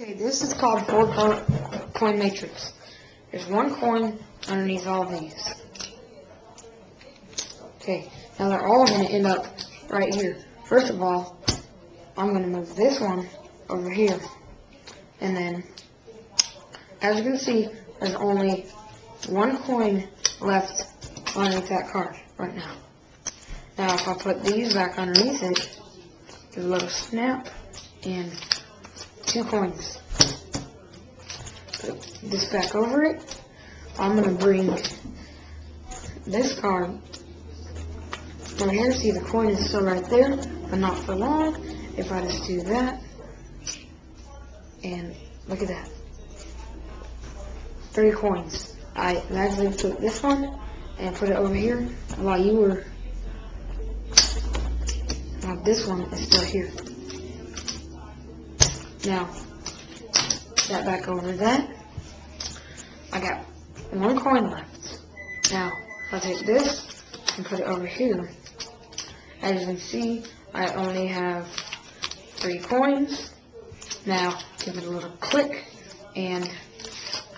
Okay, this is called coin matrix. There's one coin underneath all these. Okay, now they're all going to end up right here. First of all, I'm going to move this one over here. And then, as you can see, there's only one coin left underneath that card right now. Now, if I put these back underneath it, there's a little snap and 2 coins. Put this back over it. I'm going to bring this card over here. See, the coin is still right there, but not for long. If I just do that, and look at that. 3 coins. I magically took this one and put it over here while you were. Now this one is still here. Now, that back over that. I got 1 coin left. Now, if I take this and put it over here, as you can see, I only have 3 coins. Now, give it a little click, and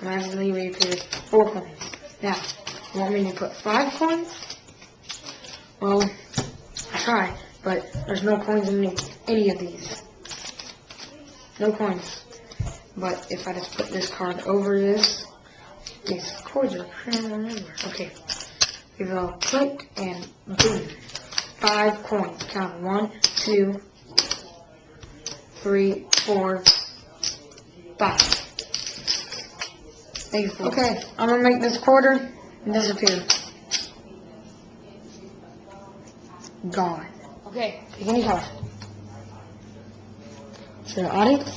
magically reappears 4 coins. Now, you want me to put 5 coins? Well, I try, but there's no coins in any of these. No coins. But if I just put this card over this, these coins are crammed everywhere. Okay. Give it a little click and boom. 5 coins. Count 1, 2, 3, 4, 5. Thank you. Okay, I'm gonna make this quarter disappear. Gone. Okay, pick any card. To the audience,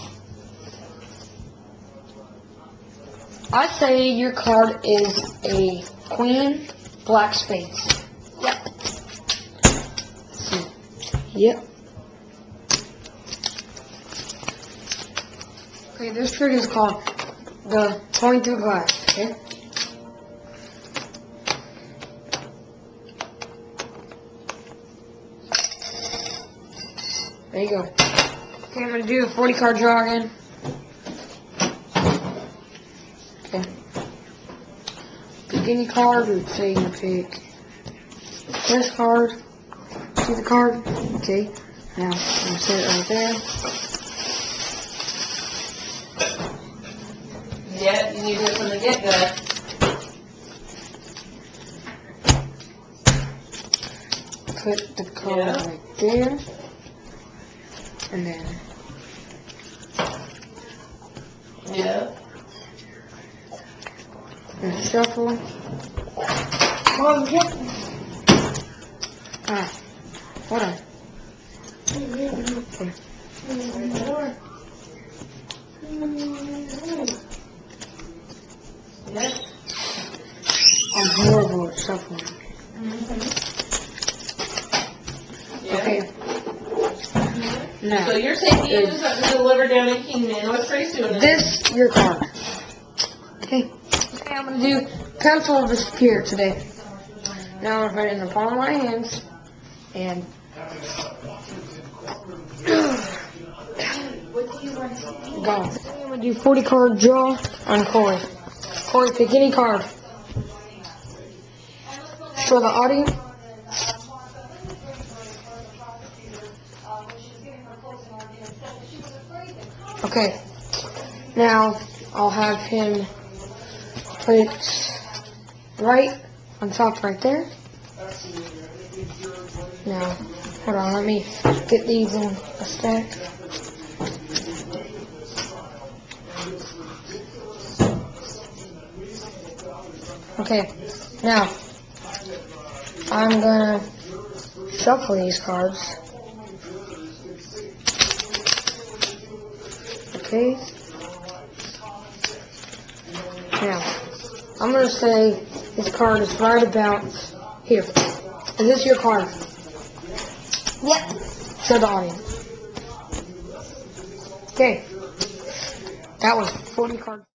I say your card is a queen, black spades. Yep. Yep. Okay, this trick is called the coin through glass. Okay. There you go. Okay, I'm going to do a 40 card draw again. Okay. Pick any card. Let's say you pick this card. See the card? Okay. Now, I'm going to set it right there. Yeah, you need this from the get-go. Put the card right there. And then, and shuffle. Hold on. Okay. I'm horrible at shuffling. Okay. Now, so you're taking this up to deliver down in Kingman. What's Grace doing? This, your card. Okay. Okay, I'm going to do Pencil Disappear today. Now I'm going to put it in the palm of my hands. And gone. I'm going to do 40 card draw on Corey. Corey, pick any card. Show the audience. Okay. Now I'll have him put it right on top right there. Now, hold on, let me get these in a stack. Okay, now, I'm gonna shuffle these cards. Okay. Now, I'm gonna say this card is right about here. Is this your card? Yep. Show the audience. Okay. That was 40 cards.